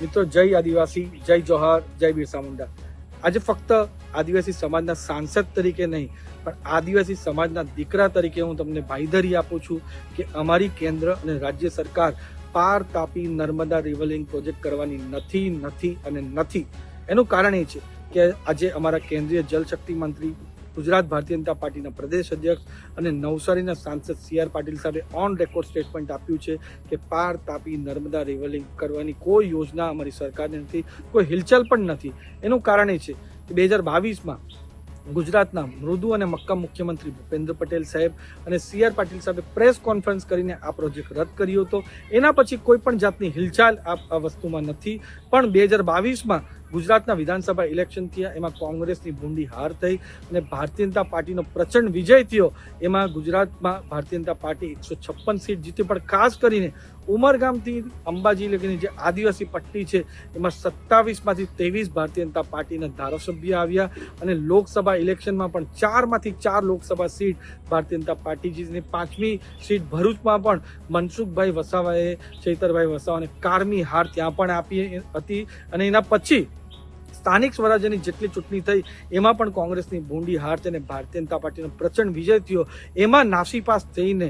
મિત્રો, જય આદિવાસી, જય જોહાર, જય બિરસા મુંડા. આજે ફક્ત આદિવાસી સમાજના સાંસદ તરીકે નહીં, પણ આદિવાસી સમાજના દીકરા તરીકે હું તમને બાંયધરી આપું છું કે અમારી કેન્દ્ર અને રાજ્ય સરકાર પાર તાપી નર્મદા રિવરલિંક પ્રોજેક્ટ કરવાની નથી. એનું કારણ એ છે કે આજે અમારા કેન્દ્રીય જલશક્તિ મંત્રી, ગુજરાત ભારતીય જનતા પાર્ટીના પ્રદેશ અધ્યક્ષ અને નવસારીના સાંસદ CR પાટીલ સાહેબે ઓન રેકોર્ડ સ્ટેટમેન્ટ આપ્યું છે કે પાર તાપી નર્મદા રિવરલિંક કરવાની કોઈ યોજના અમારી સરકારની નથી, કોઈ હિલચાલ પણ નથી. એનું કારણ એ છે કે 2022માં ગુજરાતના મૃદુ અને મક્કમ મુખ્યમંત્રી ભૂપેન્દ્ર પટેલ સાહેબ અને CR પાટીલ સાહેબે પ્રેસ કોન્ફરન્સ કરીને આ પ્રોજેક્ટ રદ કર્યો હતો. એના પછી કોઈ પણ જાતની હિલચાલ આ વસ્તુમાં નથી. પણ 2022માં ગુજરાતના વિધાનસભા ઇલેક્શન થયા, એમાં કોંગ્રેસની ભૂંડી હાર થઈ અને ભારતીય જનતા પાર્ટીનો પ્રચંડ વિજય થયો. એમાં ગુજરાતમાં ભારતીય જનતા પાર્ટી 156 સીટ જીતી, પણ ખાસ કરીને ઉમરગામથી અંબાજી લગીની જે આદિવાસી પટ્ટી છે એમાં 27માંથી 23 ભારતીય જનતા પાર્ટીના ધારાસભ્ય આવ્યા અને લોકસભા ઇલેક્શનમાં પણ 4માંથી 4 લોકસભા સીટ ભારતીય જનતા પાર્ટી જીતીને 5મી સીટ ભરૂચમાં પણ મનસુખભાઈ વસાવાએ, ચૈતરભાઈ વસાવાને કારમી હાર ત્યાં પણ આપી હતી. અને એના પછી સ્થાનિક સ્વરાજ્યની જેટલી ચૂંટણી થઈ એમાં પણ કોંગ્રેસની ભૂંડી હાર છે અને ભારતીય જનતા પાર્ટીનો પ્રચંડ વિજય થયો. એમાં નાસીપાસ થઈને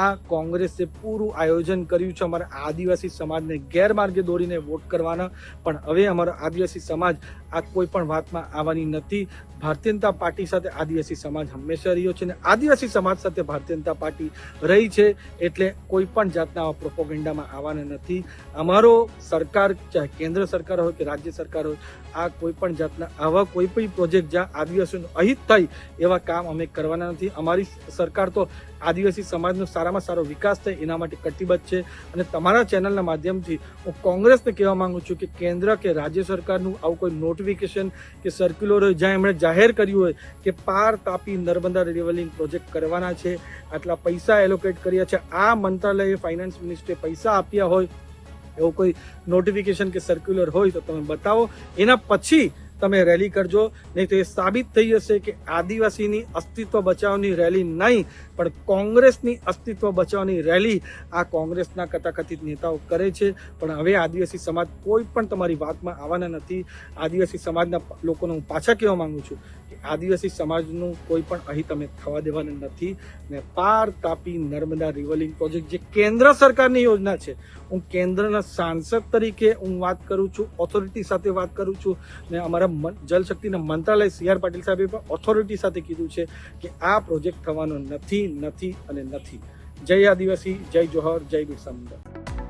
આ કોંગ્રેસે પૂરું આયોજન કર્યું છે અમારા આદિવાસી સમાજને ગેરમાર્ગે દોરીને વોટ કરવાના. પણ હવે અમારો આદિવાસી સમાજ આ કોઈ પણ વાતમાં આવવાની નથી. ભારતીય જનતા પાર્ટી સાથે આદિવાસી સમાજ હંમેશા રહ્યો છે અને આદિવાસી સમાજ સાથે ભારતીય જનતા પાર્ટી રહી છે, એટલે કોઈ પણ જાતના પ્રોપોગેન્ડામાં આવવાના નથી. અમારો સરકાર, ચાહે કેન્દ્ર સરકાર હોય કે રાજ્ય સરકાર હોય, આ કોઈ પણ જાતના આવા કોઈ પણ પ્રોજેક્ટ જ્યાં આદિવાસીઓનું અહિત થાય એવા કામ અમે કરવાના નથી. અમારી સરકાર તો આદિવાસી સમાજનો સારામાં સારો વિકાસ થાય એના માટે કટિબદ્ધ છે. અને તમારા ચેનલના માધ્યમથી હું કોંગ્રેસને કહેવા માંગુ છું કે કેન્દ્ર કે રાજ્ય સરકારનું આવું કોઈ નોટિફિકેશન કે સર્ક્યુલર હોય જ્યાં એમણે જાહેર કર્યું હોય કે પાર તાપી નર્મદા રિવરલિંક પ્રોજેક્ટ કરવાના છે, આટલા પૈસા એલોકેટ કર્યા છે, આ મંત્રાલયે ફાઇનાન્સ મિનિસ્ટ્રે પૈસા આપ્યા હોય, એવું કોઈ નોટિફિકેશન કે સર્ક્યુલર હોય તો તમે બતાવો. એના પછી તમે રેલી કરજો. નહીં તો એ સાબિત થઈ જશે કે આદિવાસીની અસ્તિત્વ બચાવની રેલી નહીં, પણ કોંગ્રેસની અસ્તિત્વ બચાવની રેલી આ કોંગ્રેસના કથાકથિત નેતાઓ કરે છે. પણ હવે આદિવાસી સમાજ કોઈ પણ તમારી વાતમાં આવવાના નથી. આદિવાસી સમાજના લોકોને હું પાછા કહેવા માંગુ છું કે આદિવાસી સમાજનું કોઈ પણ અહિત અમે થવા દેવાના નથી. ને પાર તાપી નર્મદા રિવરલિંક પ્રોજેક્ટ જે કેન્દ્ર સરકારની યોજના છે, હું કેન્દ્રના સાંસદ તરીકે હું વાત કરું છું, ઓથોરિટી સાથે વાત કરું છું. ને અમારા જલશક્તિના મંત્રાલય CR પાટીલ સાહેબે પણ ઓથોરિટી સાથે કીધું છે કે આ પ્રોજેક્ટ થવાનો નથી. જય આદિવાસી, જય જોહર, જય બિરસા મુંડા.